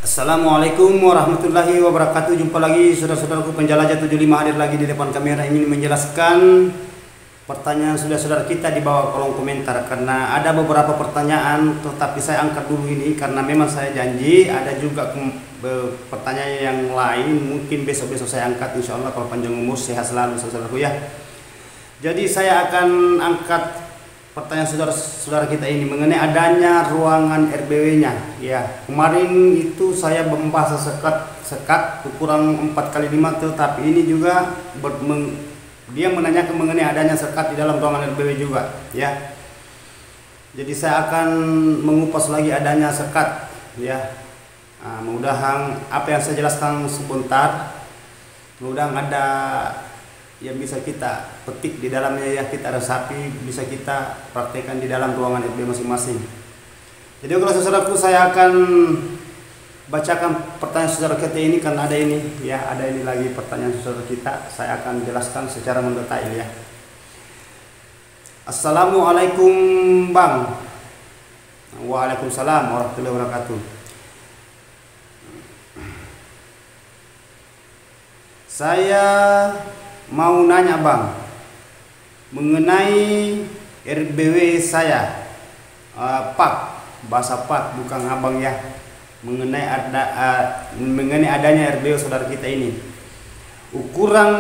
Assalamualaikum warahmatullahi wabarakatuh. Jumpa lagi saudara-saudaraku penjelajah 75 hadir lagi di depan kamera ingin menjelaskan pertanyaan saudara-saudara kita di bawah kolom komentar, karena ada beberapa pertanyaan tetapi saya angkat dulu ini karena memang saya janji ada juga pertanyaan yang lain mungkin besok-besok saya angkat insya Allah kalau panjang umur sehat selalu saudaraku ya. Jadi saya akan angkat pertanyaan saudara-saudara kita ini mengenai adanya ruangan RBW-nya. Ya, kemarin itu saya membahas sekat ukuran 4x5, tetapi ini juga dia menanyakan mengenai adanya sekat di dalam ruangan RBW juga. Ya, jadi saya akan mengupas lagi adanya sekat. Ya, mudah-mudahan apa yang saya jelaskan sebentar, mudah-mudahan ada yang bisa kita petik di dalamnya, ya kita resapi, bisa kita praktekkan di dalam ruangan RB masing-masing. Jadi kalau saudaraku saya akan bacakan pertanyaan saudara kita ini karena ada ini ya, ada ini lagi pertanyaan saudara kita, saya akan jelaskan secara mendetail ya. Assalamualaikum Bang. Waalaikumsalam warahmatullahi wabarakatuh. Saya mau nanya Bang mengenai RBW saya, Pak, bahasa Pak bukan Abang ya, mengenai adanya RBW saudara kita ini. Ukuran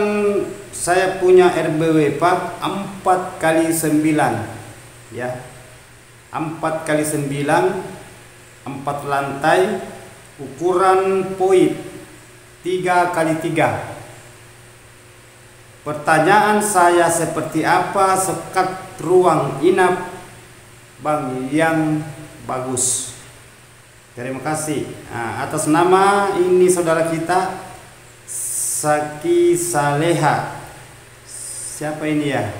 saya punya RBW Pak 4x9 ya, 4x9 4 lantai, ukuran poin 3x3. Pertanyaan saya, seperti apa sekat ruang inap Bang yang bagus? Terima kasih. Atas nama ini saudara kita Saki Saleha. Siapa ini ya?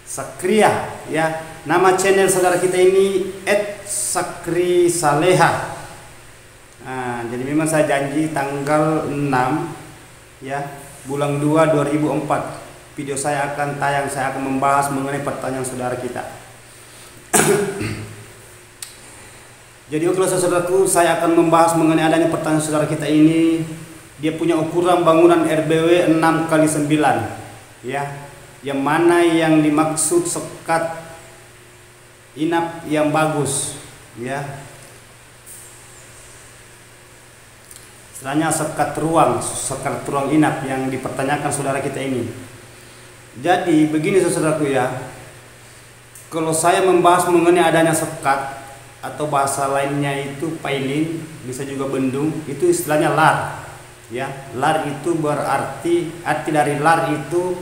Sakria ya. Nama channel saudara kita ini @Sakri Saleha. Jadi memang saya janji tanggal 6 ya bulan 2 2004 video saya akan tayang, saya akan membahas mengenai pertanyaan saudara kita. Jadi kalau saudaraku saya akan membahas mengenai adanya pertanyaan saudara kita ini. Dia punya ukuran bangunan RBW 6x9 ya, yang mana yang dimaksud sekat inap yang bagus ya. Istilahnya sekat ruang inap yang dipertanyakan saudara kita ini. Jadi begini saudaraku ya, kalau saya membahas mengenai adanya sekat atau bahasa lainnya itu piling, bisa juga bendung, itu istilahnya lar ya. Lar itu berarti, arti dari lar itu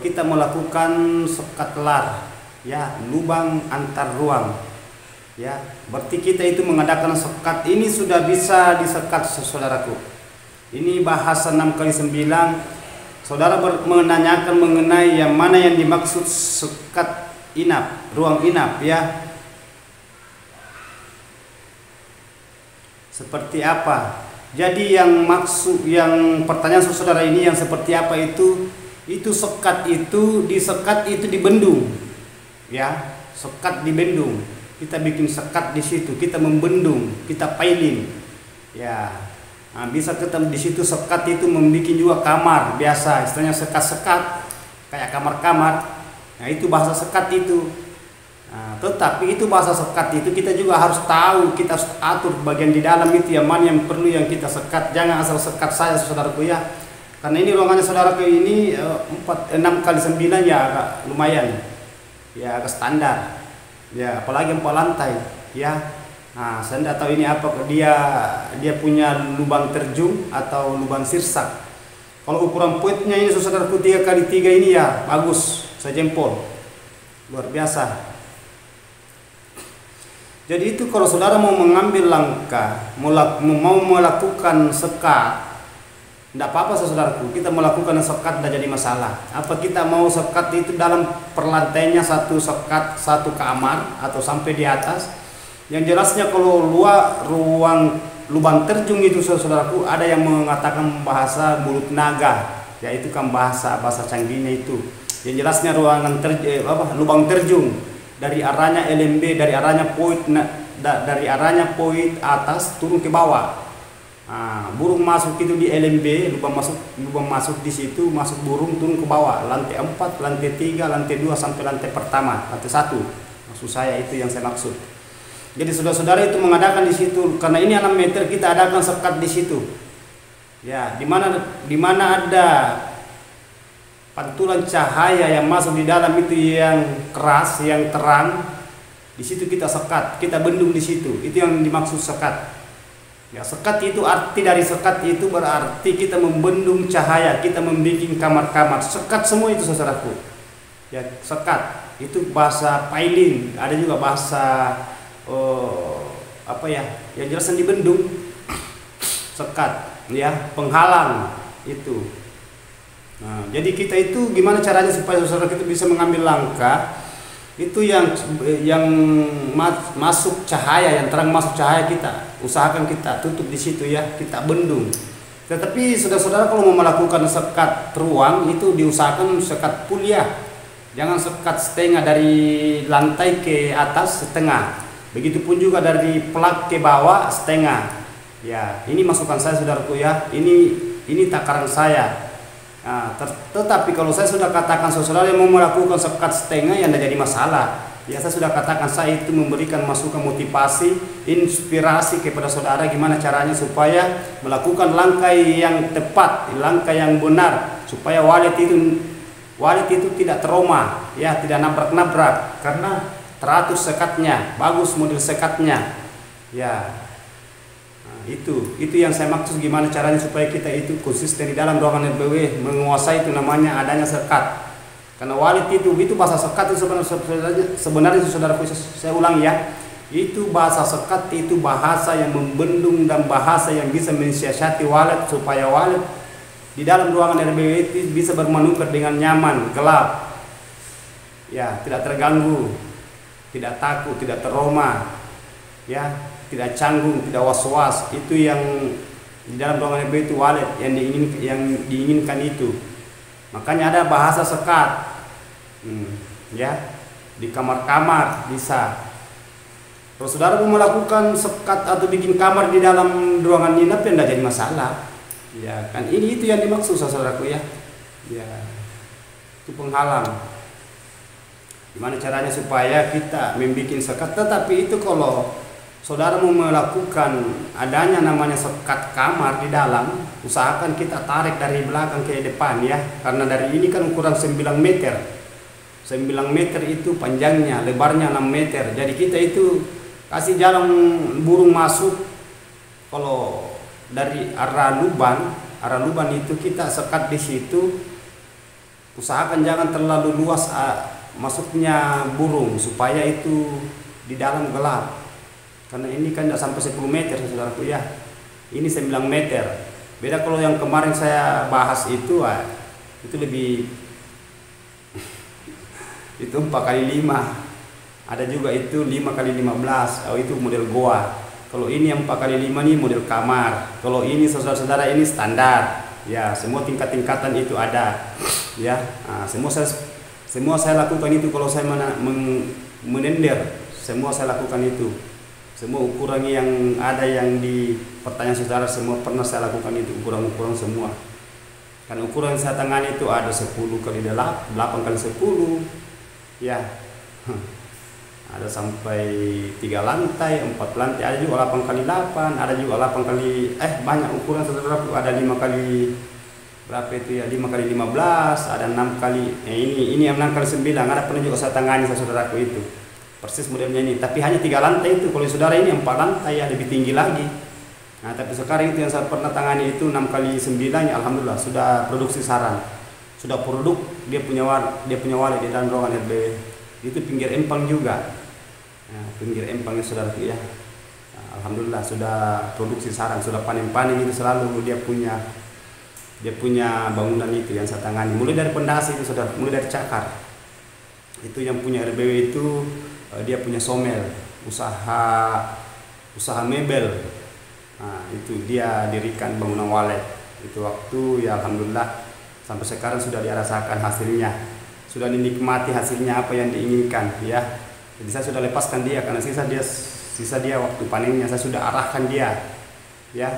kita melakukan sekat lar ya, lubang antar ruang ya, berarti kita itu mengadakan sekat. Ini sudah bisa disekat saudaraku. Ini bahasa 6x9. Saudara menanyakan mengenai yang mana yang dimaksud sekat inap, ruang inap ya, seperti apa. Jadi yang maksud, yang pertanyaan saudara ini yang seperti apa itu sekat itu disekat itu di bendung ya, sekat di bendung. Kita bikin sekat di situ, kita membendung, kita piling ya. Bisa ketemu di situ sekat itu membuat juga kamar biasa, istilahnya sekat-sekat kayak kamar-kamar. Nah itu bahasa sekat itu. Tetapi itu bahasa sekat itu kita juga harus tahu, kita harus atur bagian di dalam itu yang mana yang perlu yang kita sekat. Jangan asal sekat saya saudaraku ya, karena ini ruangannya saudaraku ini 6x9 ya, agak lumayan ya, agak standar ya, apalagi 4 lantai ya. Saya tidak tahu ini apa, dia punya lubang terjun atau lubang sirsak. Kalau ukuran puitnya ini saudaraku 3x3 ini ya bagus, sejempol, luar biasa. Jadi itu kalau saudara mau mengambil langkah, mau melakukan sekat, tidak apa-apa saudaraku, kita melakukan sekat tidak jadi masalah. Apa kita mau sekat itu dalam perlantainya satu sekat satu kamar atau sampai di atas? Yang jelasnya kalau ruang lubang terjun itu saudaraku, ada yang mengatakan bahasa mulut naga, yaitu kan bahasa canggihnya itu. Yang jelasnya ruangan lubang terjun dari arahnya LMB, dari arahnya poin atas turun ke bawah. Nah, burung masuk itu di LMB, lubang masuk di situ, masuk burung turun ke bawah, lantai 4, lantai 3, lantai 2 sampai lantai pertama, lantai 1. Maksud saya itu yang saya maksud. Jadi saudara-saudara itu mengadakan di situ, karena ini 6 meter kita adakan sekat di situ. Ya, di mana ada pantulan cahaya yang masuk di dalam itu yang keras, yang terang, di situ kita sekat, kita bendung di situ. Itu yang dimaksud sekat. Ya, sekat itu arti dari sekat itu berarti kita membendung cahaya, kita membuat kamar-kamar. Sekat semua itu saudaraku. Ya, sekat itu bahasa Pailing, ada juga bahasa apa ya? Yang jelasnya dibendung. Sekat, ya, penghalang itu. Nah, jadi kita itu gimana caranya supaya saudara kita bisa mengambil langkah? Itu yang masuk cahaya, yang terang masuk cahaya kita usahakan kita tutup di situ ya, kita bendung. Tetapi saudara-saudara kalau mau melakukan sekat ruang itu diusahakan sekat full ya, jangan sekat setengah dari lantai ke atas setengah, begitupun juga dari pelak ke bawah setengah ya. Ini masukan saya saudaraku ya, ini takaran saya. Nah, tetapi kalau saya sudah katakan saudara yang mau melakukan sekat setengah yang tidak jadi masalah ya, saya sudah katakan saya itu memberikan masukan motivasi, inspirasi kepada saudara gimana caranya supaya melakukan langkah yang tepat, langkah yang benar, supaya walet itu tidak trauma ya, tidak nabrak-nabrak karena teratur sekatnya, bagus model sekatnya ya. Itu yang saya maksud gimana caranya supaya kita itu konsisten di dalam ruangan RBW, menguasai itu namanya adanya sekat. Karena walit itu bahasa sekat itu sebenarnya saudara, saya ulang ya, itu bahasa sekat itu bahasa yang membendung dan bahasa yang bisa mensiasati walet supaya walet di dalam ruangan RBW itu bisa bermanuver dengan nyaman, gelap ya, tidak terganggu, tidak takut, tidak trauma ya, tidak canggung, tidak was-was. Itu yang di dalam ruangan RBW itu walet yang diinginkan itu. Makanya ada bahasa sekat ya, di kamar-kamar bisa. Kalau saudara mau melakukan sekat atau bikin kamar di dalam ruangan nginep ya tidak jadi masalah ya kan. Itu yang dimaksud saudaraku ya, itu penghalang. Gimana caranya supaya kita membuat sekat? Tetapi itu kalau saudara mau melakukan adanya namanya sekat kamar di dalam, usahakan kita tarik dari belakang ke depan ya, karena dari ini kan ukuran 9 meter. 9 meter itu panjangnya, lebarnya 6 meter. Jadi kita itu kasih jalan burung masuk. Kalau dari arah lubang itu kita sekat di situ. Usahakan jangan terlalu luas masuknya burung supaya itu di dalam gelap. Karena ini kan tidak sampai 10 meter saudaraku ya, ini 9 meter. Beda kalau yang kemarin saya bahas itu lebih itu 4 kali 5, ada juga itu 5 kali 15. Itu model goa. Kalau ini yang 4 kali 5 ini model kamar. Kalau ini saudara-saudara ini standar ya, semua tingkat-tingkatan itu ada ya. Nah, semua saya lakukan itu. Kalau saya menender, semua saya lakukan itu. Semua ukuran yang ada yang di pertanyaan saudara semua pernah saya lakukan itu, ukuran semua. Kan ukuran yang saya tangani itu ada 10 kali 8 kali 10 ya. Ada sampai 3 lantai, 4 lantai, ada juga 8 kali 8, ada juga 8 kali banyak ukuran saudara. Ada 5 kali berapa itu ya, 5 kali 15, ada 6 kali ini 6 kali 9, ada pernah juga saya tangani saudaraku itu. Persis modelnya ini, tapi hanya 3 lantai itu. Kalau saudara ini 4 lantai ya, lebih tinggi lagi. Nah, tapi sekarang itu yang saya pernah tangani itu 6 kali 9 ya, alhamdulillah sudah produksi sarang, sudah produk, dia punya walet di dalam ruangan RBW. Itu pinggir empang juga. Nah, pinggir empangnya saudara ya. Nah, alhamdulillah sudah produksi sarang, sudah panen-panen itu selalu dia punya bangunan itu yang saya tangani. Mulai dari pondasi itu saudara, mulai dari cakar. Itu yang punya RBW itu dia punya somel, usaha mebel. Nah, itu dia dirikan bangunan walet. Itu waktu ya alhamdulillah sampai sekarang sudah dirasakan hasilnya, sudah dinikmati hasilnya apa yang diinginkan ya. Jadi saya sudah lepaskan dia karena sisa dia waktu panennya saya sudah arahkan dia, ya.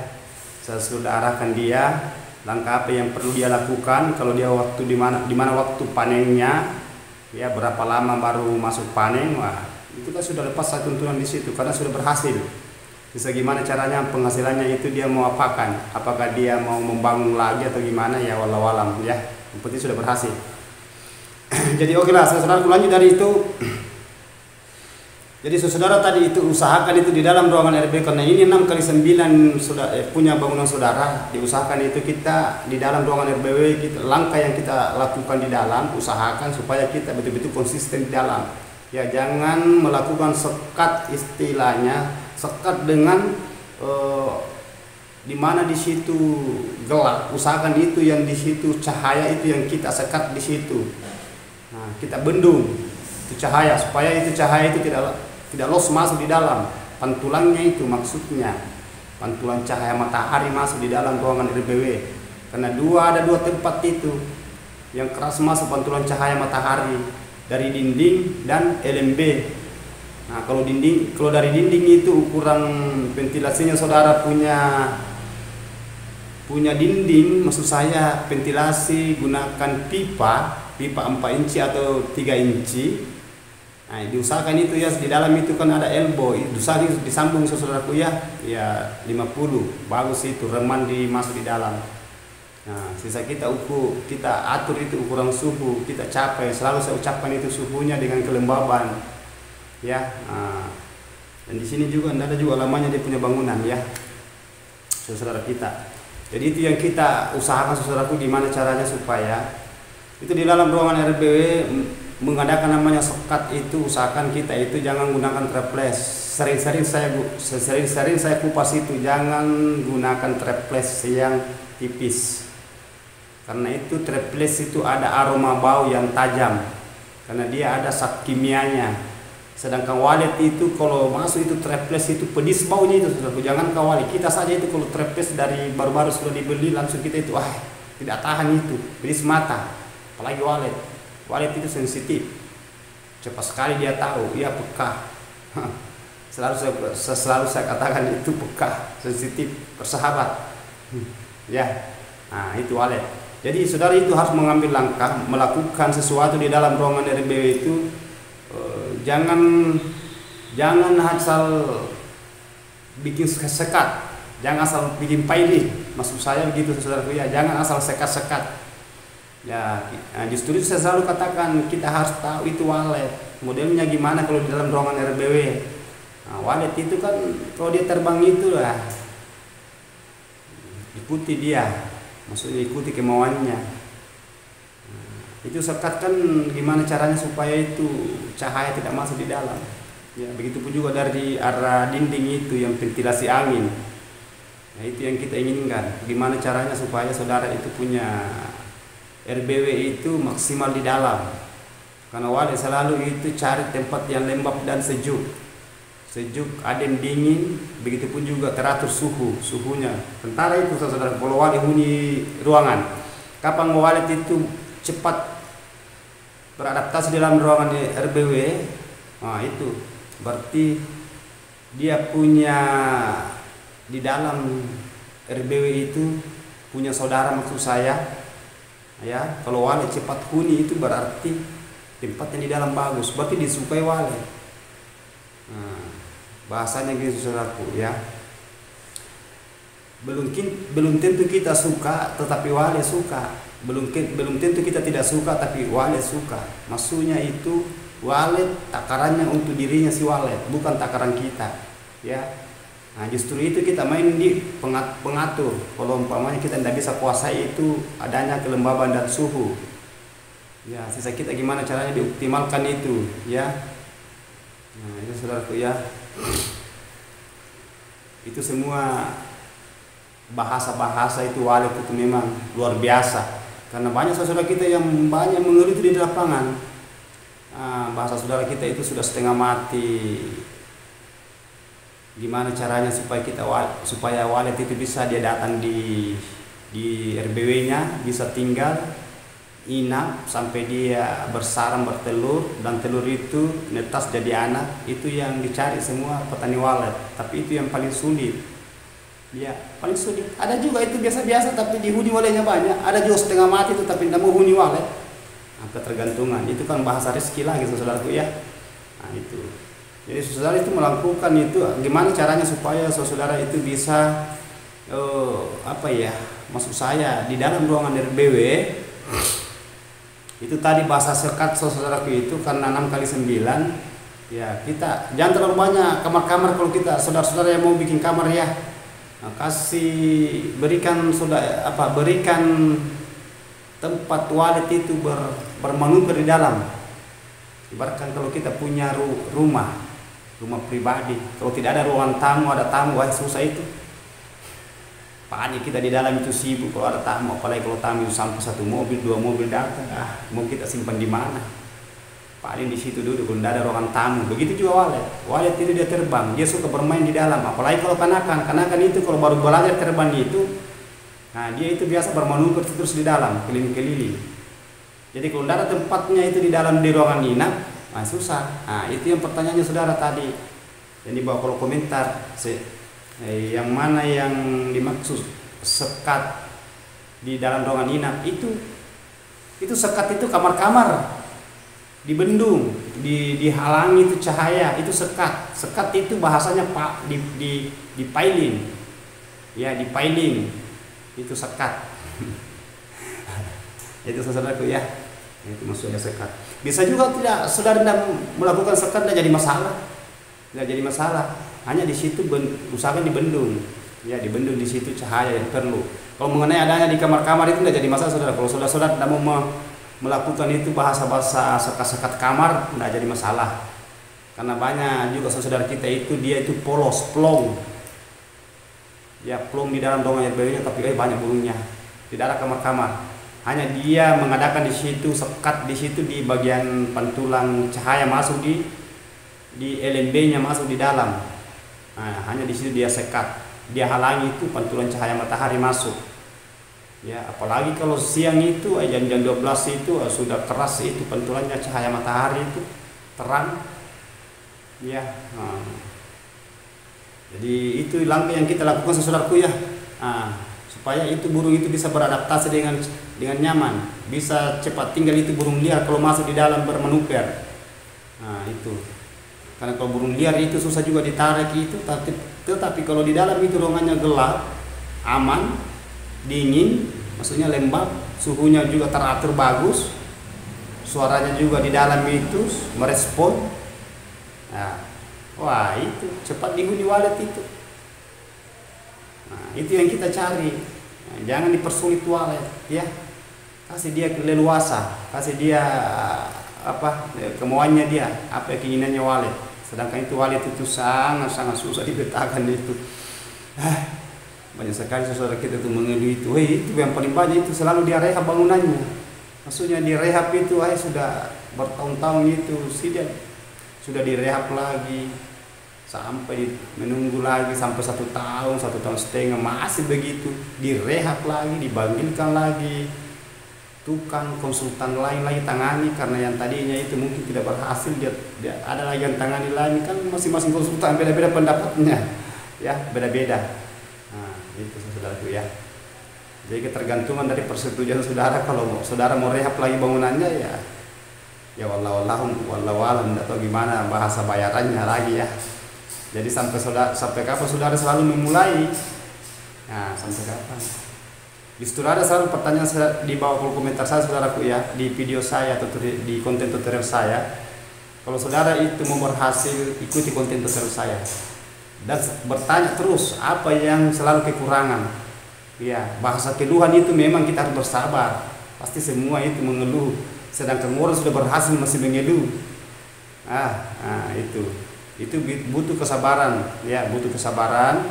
Saya sudah arahkan dia langkah apa yang perlu dia lakukan kalau dia waktu di mana waktu panennya, ya, berapa lama baru masuk panen. Wah, itu kan sudah lepas satu tuntunan di situ karena sudah berhasil. Bisa gimana caranya penghasilannya itu dia mau apakan? Apakah dia mau membangun lagi atau gimana, ya wallahu alam, ya. Yang penting sudah berhasil. Jadi oke lah, saudara lanjut dari itu. Jadi saudara tadi itu usahakan itu di dalam ruangan RB karena ini 6x9 sudah punya bangunan saudara, diusahakan itu kita di dalam ruangan RBW langkah yang kita lakukan di dalam usahakan supaya kita betul-betul konsisten di dalam. Ya, jangan melakukan sekat, istilahnya sekat dengan di mana di situ gelap, usahakan itu yang di situ cahaya itu yang kita sekat di situ. Nah, kita bendung itu cahaya supaya itu cahaya itu tidak los masuk di dalam pantulangnya, itu maksudnya pantulan cahaya matahari masuk di dalam ruangan RBW karena ada dua tempat itu yang keras masuk pantulan cahaya matahari dari dinding dan LMB. Nah, kalau dari dinding itu ukuran ventilasinya saudara punya dinding, maksud saya ventilasi gunakan pipa 4 inci atau 3 inci. Nah, diusahakan itu ya, di dalam itu kan ada elbow, diusahakan disambung saudaraku ya 50, bagus itu reman masuk di dalam. Nah, sisa kita atur itu ukuran suhu kita capai, selalu saya ucapkan itu suhunya dengan kelembaban, ya. Nah, dan di sini juga ada juga lamanya dia punya bangunan, ya, saudara kita. Jadi itu yang kita usahakan saudaraku, gimana caranya supaya itu di dalam ruangan RBW mengadakan namanya sekat itu, usahakan kita itu jangan gunakan traples. Sering-sering saya kupas itu, jangan gunakan traples yang tipis. Karena itu traples itu ada aroma bau yang tajam. Karena dia ada zat kimianya. Sedangkan walet itu kalau masuk itu traples itu pedis baunya itu, saudaraku. Jangan kawali. Kita saja itu kalau traples dari baru-baru sudah dibeli langsung kita itu tidak tahan itu, pedis mata. Apalagi walet itu sensitif, cepat sekali dia tahu, ia peka. Selalu saya katakan itu peka, sensitif, bersahabat, ya. Nah, itu walet. Jadi saudara itu harus mengambil langkah, melakukan sesuatu di dalam ruangan RBW itu. Jangan asal bikin sekat, jangan asal bikin pilih. Maksud saya begitu saudaraku ya, jangan asal sekat-sekat. Ya, justru itu saya selalu katakan kita harus tahu itu walet modelnya gimana kalau di dalam ruangan RBW. Nah, walet itu kan kalau dia terbang itu lah ikuti dia, maksudnya ikuti kemauannya. Nah, itu sekat kan gimana caranya supaya itu cahaya tidak masuk di dalam. Ya, begitupun juga dari arah dinding itu yang ventilasi angin. Nah, itu yang kita inginkan. Gimana caranya supaya saudara itu punya RBW itu maksimal di dalam. Karena walet selalu itu cari tempat yang lembab dan sejuk, adem, dingin. Begitupun juga teratur suhunya. Sementara itu saudara, kalau walet huni ruangan, kapan walet itu cepat beradaptasi dalam ruangan RBW, nah itu berarti dia punya di dalam RBW itu punya saudara, maksud saya. Ya, kalau walet cepat huni itu berarti tempatnya di dalam bagus, berarti disukai walet. Nah, bahasanya gitu saudaraku ya. Belum tentu kita suka tetapi walet suka. Belum tentu kita tidak suka tapi walet suka. Maksudnya itu walet takarannya untuk dirinya si walet, bukan takaran kita, ya. Nah, justru itu kita main di pengatur. Kalau umpamanya kita tidak bisa kuasai itu adanya kelembaban dan suhu. Ya, sisa kita gimana caranya dioptimalkan itu, ya. Nah, itu saudaraku ya. Itu semua bahasa-bahasa itu walet itu memang luar biasa. Karena banyak saudara kita yang banyak mengeluh itu di lapangan. Nah, bahasa saudara kita itu sudah setengah mati. Gimana caranya supaya walet itu bisa dia datang di RBW-nya, bisa tinggal, inap sampai dia bersarang bertelur dan telur itu netas jadi anak, itu yang dicari semua petani walet, tapi itu yang paling sulit. Ya, paling sulit. Ada juga itu biasa-biasa tapi dihuni waletnya banyak. Ada juga setengah mati itu tapi tidak mau huni walet. Nah, ketergantungan itu kan bahasa rezeki lagi saudaraku ya. Nah, itu. Jadi saudara itu melakukan itu gimana caranya supaya saudara itu bisa maksud saya di dalam ruangan RBW itu tadi bahasa sekat saudaraku itu karena 6 x 9 ya, kita jangan terlalu banyak kamar-kamar. Kalau kita saudara-saudara yang mau bikin kamar ya, nah, berikan tempat toilet itu bermanuver di dalam. Ibaratkan kalau kita punya rumah pribadi, kalau tidak ada ruangan tamu, ada tamu, wah susah itu. Panik kita di dalam itu sibuk kalau ada tamu, apalagi kalau tamu sampai 1 mobil 2 mobil datang, mau kita simpan di mana? Paling di situ dulu kalau tidak ada ruangan tamu. Begitu juga walet itu dia terbang, dia suka bermain di dalam, apalagi kalau kanakan itu kalau baru belajar terbang itu, nah dia itu biasa bermanuver terus di dalam keliling-keliling. Jadi kalau tidak ada tempatnya itu di dalam di ruangan inap, nah susah. Nah itu yang pertanyaannya saudara tadi. Jadi bawa kalau komentar yang mana yang dimaksud sekat di dalam ruangan inap itu sekat itu kamar-kamar dibendung, dihalangi itu cahaya, itu sekat. Sekat itu bahasanya pak di piling. Ya, di piling. Itu sekat. Itu saudaraku ya. Itu maksudnya sekat. Bisa juga tidak saudara tidak melakukan sekat tidak jadi masalah. Tidak jadi masalah. Hanya di situ usahakan dibendung. Ya, dibendung di situ cahaya yang perlu. Kalau mengenai adanya di kamar-kamar itu tidak jadi masalah saudara. Kalau saudara tidak mau melakukan itu bahasa-bahasa sekat-sekat kamar tidak jadi masalah. Karena banyak juga saudara kita itu dia itu polos, plong. Ya, plong di dalam ruangan RBW-nya tapi banyak burungnya. Tidak ada kamar-kamar. Hanya dia mengadakan di situ sekat di situ di bagian pantulan cahaya masuk di LMB-nya masuk di dalam. Nah, hanya di situ dia sekat, dia halangi itu pantulan cahaya matahari masuk. Ya, apalagi kalau siang itu jam 12 itu sudah keras itu pantulannya cahaya matahari itu terang. Ya, nah. Jadi itu langkah yang kita lakukan saudaraku ya, supaya itu burung itu bisa beradaptasi dengan nyaman, bisa cepat tinggal itu burung liar kalau masuk di dalam bermanuver. Nah itu. Karena kalau burung liar itu susah juga ditarik itu, tetapi kalau di dalam itu ruangannya gelap, aman, dingin, maksudnya lembab, suhunya juga teratur bagus, suaranya juga di dalam itu merespon. Nah, wah itu cepat dihuni walet itu. Nah, itu yang kita cari. Nah, jangan dipersulit walet, ya. Kasih dia leluasa, kasih dia kemauannya dia, apa keinginannya walet. Sedangkan itu walet itu sangat susah dipetakan itu. Banyak sekali saudara kita itu mengeluh itu. Itu yang paling banyak itu selalu dia rehab bangunannya. Maksudnya direhab itu sudah bertahun-tahun itu sudah direhab lagi sampai menunggu lagi sampai 1 tahun, 1,5 tahun masih begitu, direhab lagi, dibangkitkan lagi. Tukang konsultan lain lagi tangani karena yang tadinya itu mungkin tidak berhasil, dia ada lagi yang tangani lagi, kan masing-masing konsultan beda-beda pendapatnya ya, beda-beda. Nah itu saudaraku ya, jadi ketergantungan dari persetujuan saudara. Kalau saudara mau rehab lagi bangunannya ya wallahu alam, tidak tahu gimana bahasa bayarannya lagi ya. Jadi sampai kapan saudara selalu memulai, nah sampai kapan. Justru ada selalu pertanyaan di bawah kolom komentar saya saudaraku ya, di video saya atau di konten tutorial saya. Kalau saudara itu mau berhasil, ikuti konten tutorial saya dan bertanya terus apa yang selalu kekurangan. Ya, bahasa keluhan itu memang kita harus bersabar. Pasti semua itu mengeluh. Sedangkan orang sudah berhasil masih mengeluh. Itu butuh kesabaran ya, butuh kesabaran,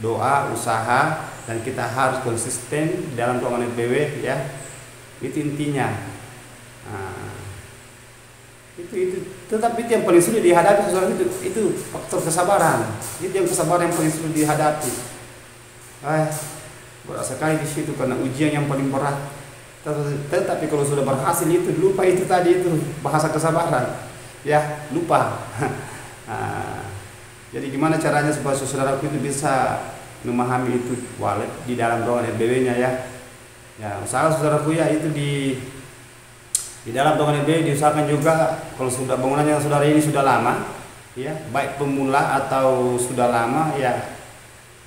doa, usaha, dan kita harus konsisten dalam ruangan RBW ya, itu intinya. Tetapi itu yang paling sulit dihadapi saudara, itu faktor kesabaran. Itu yang kesabaran yang paling sulit dihadapi. Berat sekali di situ karena ujian yang paling berat Tetapi kalau sudah berhasil itu lupa itu tadi itu bahasa kesabaran, ya lupa. Nah, jadi gimana caranya supaya saudaraku itu bisa memahami itu wallet di dalam ruangan RBW-nya ya. Ya usahakan saudaraku ya itu di dalam ruangan RBW diusahakan juga kalau sudah bangunannya saudara ini sudah lama, ya baik pemula atau sudah lama ya.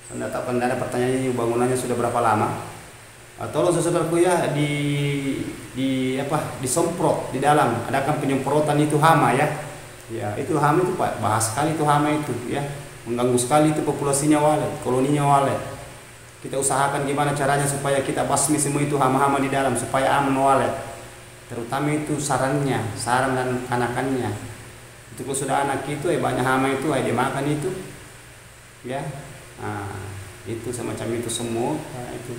Anda tak ada pertanyaannya bangunannya sudah berapa lama? Tolong saudaraku ya disemprot di dalam, adakan penyemprotan itu hama ya. Ya itu hama itu Pak, bahas sekali itu hama itu ya, mengganggu sekali itu populasinya walet, koloninya walet. Kita usahakan gimana caranya supaya kita basmi semua itu hama-hama di dalam supaya aman walet. Terutama itu sarang dan anakannya. Itu kalau sudah anak itu banyak hama itu dia makan itu ya. Nah, itu semacam itu semua, nah, itu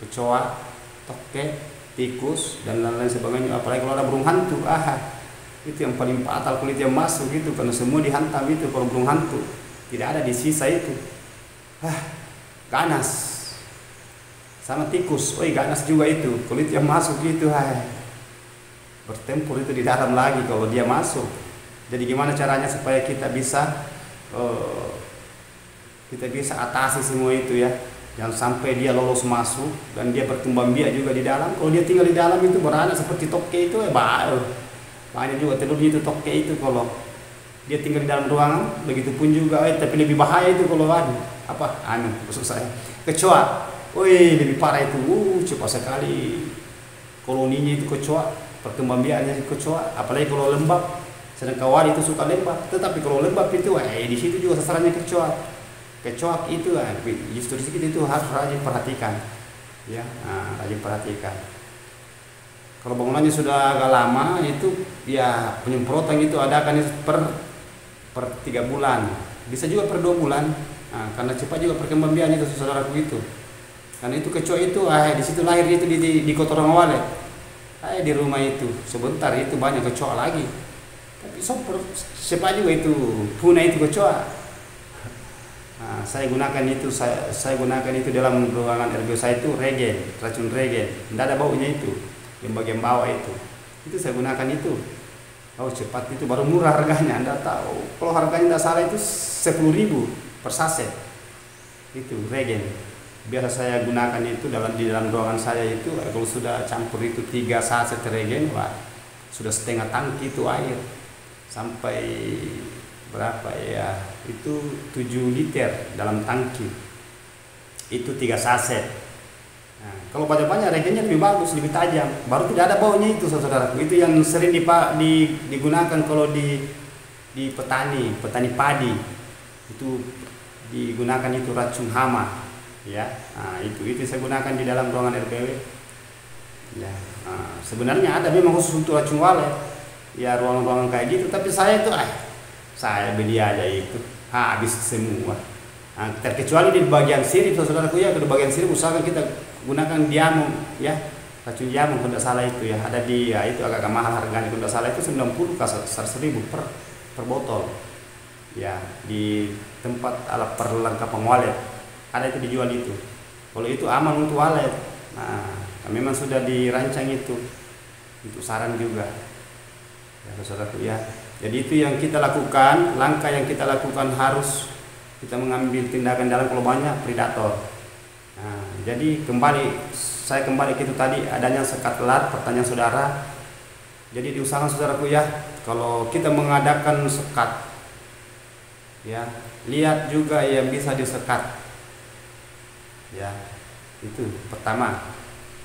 kecoa, toke, tikus dan lain-lain sebagainya. Apalagi kalau ada burung hantu, itu yang paling fatal kulit yang masuk gitu, karena semua dihantam itu. Kalau burung hantu tidak ada di sisa itu, ganas sama tikus, ganas juga itu kulit yang masuk gitu, bertempur itu di dalam lagi kalau dia masuk. Jadi gimana caranya supaya kita bisa atasi semua itu ya, jangan sampai dia lolos masuk dan dia berkembang biak juga di dalam. Kalau dia tinggal di dalam itu beranak seperti toke itu banyak juga telurnya itu toke itu kalau dia tinggal di dalam ruangan. Begitupun juga tapi lebih bahaya itu kalau maksud saya kecoa, lebih parah itu, cepat sekali koloninya itu kecoa, perkembang biaknya kecoa. Apalagi kalau lembab, sedangkan wali itu suka lembab. Tetapi kalau lembab itu di situ juga sasarannya kecoa itu justru kita itu harus rajin perhatikan ya, rajin perhatikan. Kalau bangunannya sudah agak lama itu ya penyemprotan itu adakan per 3 bulan, bisa juga per 2 bulan. Karena cepat juga perkembangan itu saudaraku itu, karena itu kecoa itu di situ lahir itu di kotoran walet. Di rumah itu sebentar itu banyak kecoa lagi, tapi cepat juga itu punah itu kecoa. Saya gunakan itu dalam ruangan RBW saya itu racun regen, tidak ada baunya itu, yang bagian bawah itu saya gunakan itu. Cepat itu, baru murah harganya. Anda tahu kalau harganya tidak salah itu 10.000 per saset itu regen. Biasa saya gunakan itu di dalam ruangan saya itu. Kalau sudah campur itu 3 saset regen, sudah setengah tangki itu air, sampai berapa ya, itu 7 liter dalam tangki itu 3 saset. Kalau banyak-banyak regennya lebih bagus, lebih tajam, baru tidak ada baunya itu saudaraku. Itu yang sering digunakan kalau di petani padi itu digunakan itu racun hama ya. Itu saya gunakan di dalam ruangan RBW ya. Sebenarnya ada memang khusus untuk racun walet ya, ruangan-ruangan kayak gitu, tapi saya itu saya beli aja itu habis semua. Terkecuali di bagian sirip saudaraku ya. Di bagian sirip usahakan kita gunakan diamond ya, racun diamond kalau tidak salah itu ya. Ada itu agak mahal harganya, kalau tidak salah itu 90 ke 100.000 per botol ya. Di tempat alat perlengkapan walet ada itu dijual itu. Kalau itu aman untuk walet. Memang sudah dirancang itu untuk sarang juga ya saudaraku ya. Jadi itu yang kita lakukan, langkah yang kita lakukan, harus kita mengambil tindakan dalam kalau banyak predator. Jadi saya kembali ke itu tadi, adanya sekat telat, pertanyaan saudara. Jadi diusahakan saudaraku ya, kalau kita mengadakan sekat ya, lihat juga yang bisa disekat ya. Itu pertama.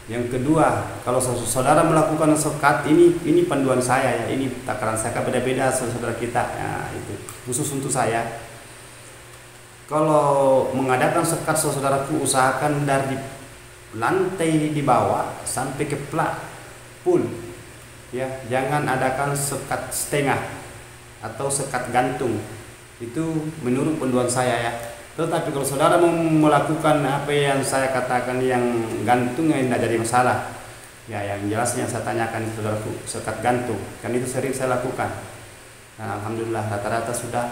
Yang kedua, kalau saudara melakukan sekat, ini panduan saya ya, ini takaran saya, beda-beda saudara kita ya, itu khusus untuk saya. Kalau mengadakan sekat saudaraku, usahakan dari lantai di bawah sampai ke plat full ya, jangan adakan sekat setengah atau sekat gantung. Itu menurut panduan saya ya. Tetapi kalau saudara mau melakukan apa yang saya katakan yang gantung, tidak jadi masalah ya. Yang jelasnya saya tanyakan saudaraku, sekat gantung kan itu sering saya lakukan. Alhamdulillah rata-rata sudah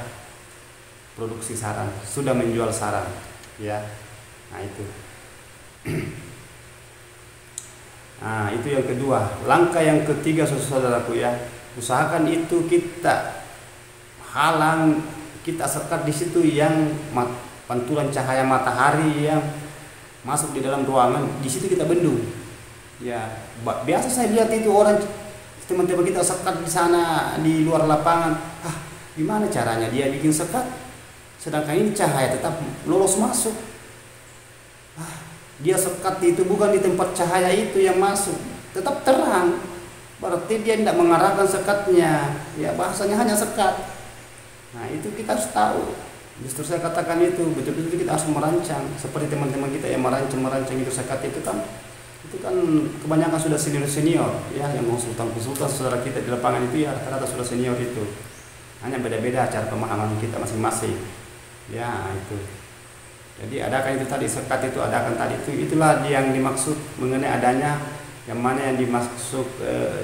produksi sarang, sudah menjual sarang ya. Itu Nah, itu yang kedua. Langkah yang ketiga saudaraku ya, usahakan itu kita halang, kita sekat di situ yang pantulan cahaya matahari yang masuk di dalam ruangan, di situ kita bendung. Ya, biasa saya lihat itu orang teman-teman kita sekat di sana di luar lapangan. Gimana caranya dia bikin sekat? Sedangkan ini cahaya tetap lolos masuk. Dia sekat itu bukan di tempat cahaya itu yang masuk, tetap terang. Berarti dia tidak mengarahkan sekatnya. Ya, bahasanya hanya sekat. Nah, itu kita harus tahu. Justru saya katakan itu betul-betul kita harus merancang seperti teman-teman kita yang merancang itu sekat itu kan kebanyakan sudah senior ya, yang konsultan saudara kita di lapangan itu ya rata-rata sudah senior itu. Hanya beda-beda cara pemahaman kita masing-masing. Ya, itu. Jadi adakan itu tadi sekat itu, adakan tadi itu, itulah yang dimaksud mengenai adanya yang mana yang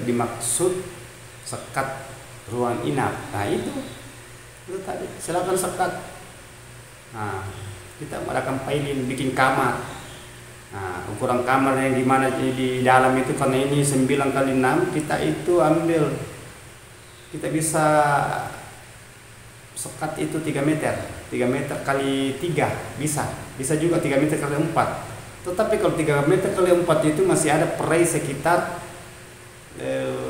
dimaksud sekat ruang inap. Nah, itu tadi silakan sekat. Nah, kita adakan pilin bikin kamar. Nah, ukuran kamar yang gimana di dalam itu, karena ini 9 kali 6, kita itu ambil, kita bisa sekat itu 3 meter kali 3 bisa juga 3 meter kali 4. Tetapi kalau 3 meter kali 4 itu masih ada perai sekitar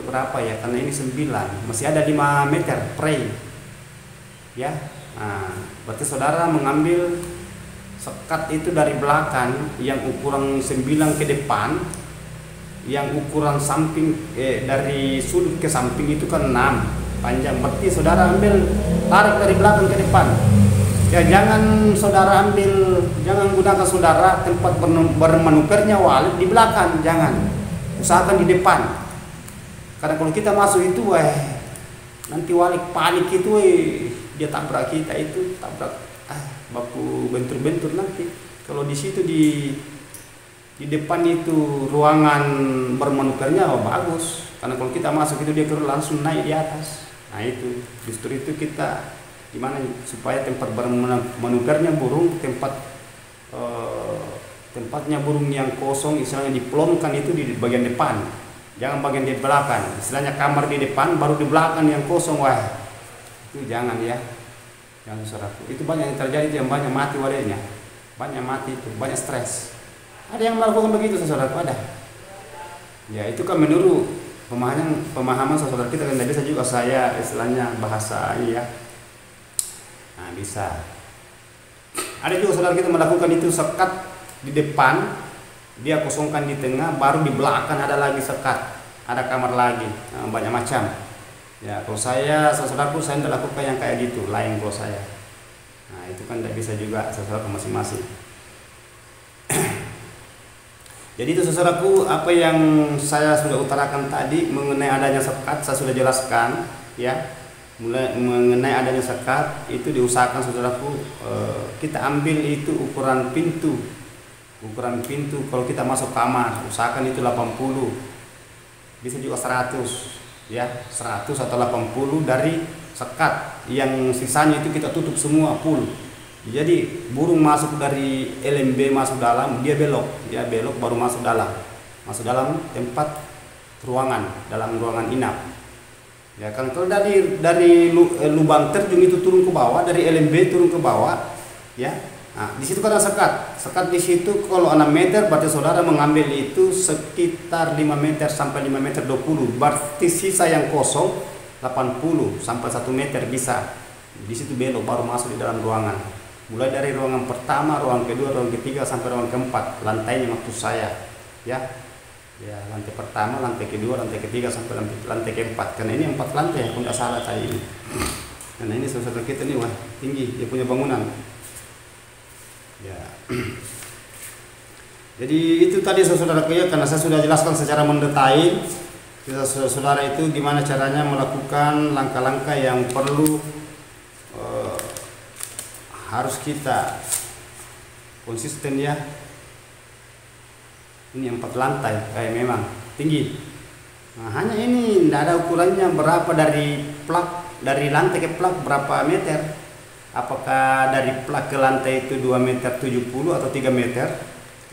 berapa ya, karena ini 9 masih ada 5 meter perai ya. Nah, berarti saudara mengambil sekat itu dari belakang yang ukuran 9 ke depan, yang ukuran samping dari sudut ke samping itu kan 6 panjang. Berarti saudara ambil, tarik dari belakang ke depan. Ya, jangan gunakan saudara tempat bermanuvernya walik di belakang, jangan. Usahakan di depan. Karena kalau kita masuk itu nanti walik panik itu dia tabrak kita, itu tabrak baku bentur-bentur nanti. Kalau di situ di depan itu ruangan bermanuvernya bagus. Karena kalau kita masuk itu dia langsung naik di atas. Nah, itu justru itu kita gimana supaya tempat bermanuvernya burung, tempatnya burung yang kosong istilahnya diplonkan itu di bagian depan, jangan bagian di belakang. Istilahnya kamar di depan baru di belakang yang kosong, itu jangan ya, jangan saudaraku. Itu banyak yang terjadi, itu yang banyak mati wadahnya, banyak mati itu, banyak stres. Ada yang melakukan begitu saudaraku, ada. Ya, itu kan menurut pemahaman saudara kita, kan tidak bisa juga saya istilahnya bahasa ya. Nah, bisa. Ada juga saudara kita melakukan itu sekat di depan, dia kosongkan di tengah, baru di belakang ada lagi sekat, ada kamar lagi. Nah, banyak macam. Ya, kalau saudaraku saya tidak lakukan yang kayak gitu, lain kalau saya. Nah, itu kan tidak bisa juga saudara masing-masing. Jadi itu saudaraku, apa yang saya sudah utarakan tadi mengenai adanya sekat saya sudah jelaskan ya. Mulai mengenai adanya sekat itu diusahakan saudaraku, kita ambil itu ukuran pintu. Kalau kita masuk kamar usahakan itu 80, bisa juga 100 ya, 100 atau 80 dari sekat. Yang sisanya itu kita tutup semua full. Jadi burung masuk dari LMB masuk dalam, dia belok baru masuk dalam tempat ruangan, dalam ruangan inap. Ya kan, kalau dari lubang terjun itu turun ke bawah, dari LMB turun ke bawah, ya. Nah, di situ kan ada sekat di situ. Kalau 6 meter berarti saudara mengambil itu sekitar 5 meter sampai 5 meter 20. Berarti sisa yang kosong 80 sampai 1 meter bisa. Di situ belok baru masuk di dalam ruangan. Mulai dari ruangan pertama, ruangan kedua, ruangan ketiga sampai ruangan keempat. Lantainya maksud saya, ya. Ya, lantai pertama, lantai kedua, lantai ketiga sampai lantai keempat. Karena ini 4 lantai, aku tidak salah tadi ini. Karena ini saudara kita nih, tinggi dia punya bangunan. Ya. Jadi itu tadi saudara ya, karena saya sudah jelaskan secara mendetail. Saudara itu gimana caranya melakukan langkah-langkah yang perlu harus kita konsisten ya. Ini 4 lantai, memang tinggi. Nah, hanya ini tidak ada ukurannya berapa dari lantai ke plak berapa meter. Apakah dari plak ke lantai itu 2,70 meter atau 3 meter?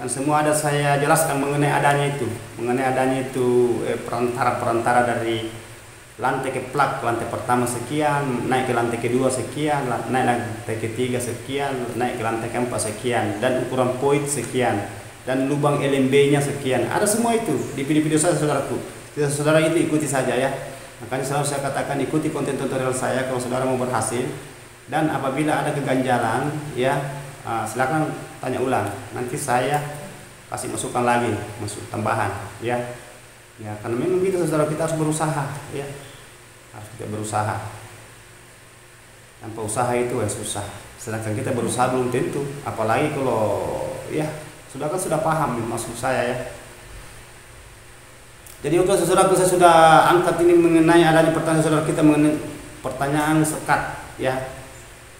kan semua ada saya jelaskan mengenai adanya itu perantara dari lantai ke plak, lantai pertama sekian, naik ke lantai kedua sekian, naik lantai ketiga sekian, naik ke lantai keempat sekian, dan ukuran poin sekian, dan lubang LMB-nya sekian. Ada semua itu di video-video saya, saudaraku. Saudara itu ikuti saja ya. Makanya selalu saya katakan ikuti konten tutorial saya kalau saudara mau berhasil. Dan apabila ada keganjalan ya, silakan tanya ulang. Nanti saya kasih masukan lagi, tambahan ya. Ya, karena memang kita saudara, kita harus berusaha ya. Harus kita berusaha. Tanpa usaha itu susah. Sedangkan kita berusaha belum tentu. Apalagi kalau ya sudah paham maksud saya ya. Jadi untuk saudaraku, saya sudah angkat ini mengenai adanya pertanyaan saudara kita mengenai pertanyaan sekat ya.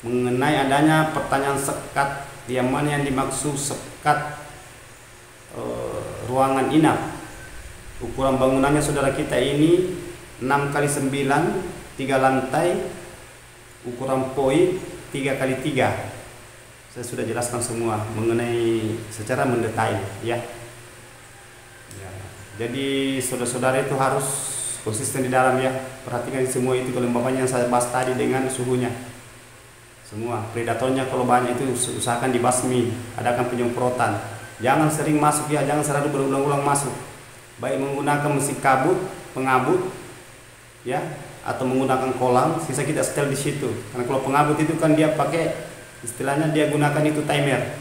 Mengenai adanya pertanyaan sekat, yang mana yang dimaksud sekat ruangan inap. Ukuran bangunannya saudara kita ini 6x9, 3 lantai, ukuran poin 3x3. Saya sudah jelaskan semua mengenai secara mendetail ya. Jadi saudara-saudara itu harus konsisten di dalam ya. Perhatikan semua itu kelembabannya yang saya bahas tadi dengan suhunya. Semua predatornya kalau banyak itu usahakan dibasmi, adakan penyemprotan. Jangan sering masuk ya, jangan selalu berulang-ulang masuk. Baik menggunakan mesin pengabut ya, atau menggunakan kolam, sisa kita setel di situ. Karena kalau pengabut itu kan dia pakai, istilahnya dia gunakan itu timer.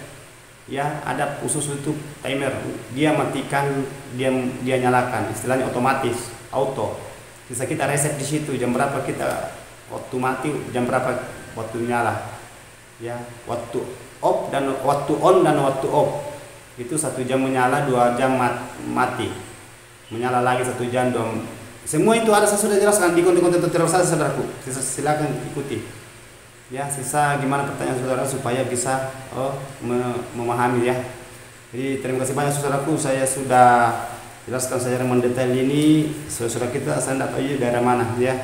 Ya, ada khusus itu timer. Dia matikan, dia nyalakan, istilahnya otomatis, auto. Sisa kita reset di situ, jam berapa kita waktu mati, jam berapa waktu nyala. Ya, waktu off dan waktu on dan waktu off. Itu 1 jam menyala, 2 jam mati. Menyala lagi 1 jam, 2. Semua itu ada, saya sudah jelaskan di konten-konten tutorial saya, saudaraku. Silakan ikuti. Ya, sisa gimana pertanyaan saudara supaya bisa memahami ya. Jadi terima kasih banyak saudaraku, saya sudah jelaskan secara mendetail ini. Saudara kita, saya tidak tahu daerah mana ya.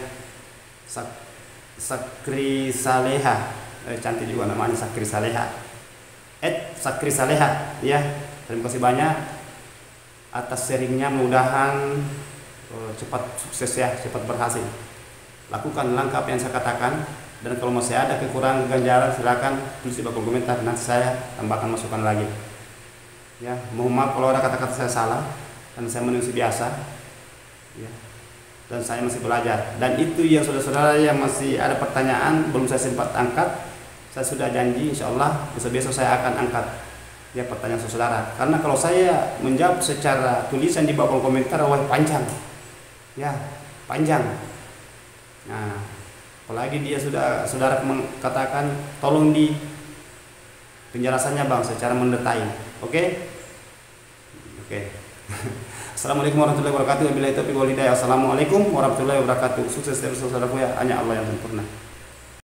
Sakri Saleha, cantik juga namanya, Sakri Saleha. Sakri Saleha ya. Terima kasih banyak atas sharingnya, mudah-mudahan cepat sukses ya, cepat berhasil. Lakukan langkah apa yang saya katakan, dan kalau masih ada kekurangan ganjaran silakan tulis di kolom komentar, nanti saya tambahkan masukan lagi. Ya, mohon maaf kalau ada kata-kata saya salah, dan saya manusia biasa. Ya. Dan saya masih belajar. Dan itu yang saudara-saudara yang masih ada pertanyaan belum saya sempat angkat, saya sudah janji insya Allah besok-besok saya akan angkat ya pertanyaan saudara. Karena kalau saya menjawab secara tulisan di bawah kolom komentar, wah panjang. Ya, panjang. Nah, apalagi dia saudara mengatakan tolong di penjelasannya bang secara mendetail. Oke? Assalamualaikum warahmatullahi wabarakatuh. Wabillahi taufiq wal hidayah. Assalamualaikum warahmatullahi wabarakatuh. Sukses terus saudaraku ya, hanya Allah yang sempurna.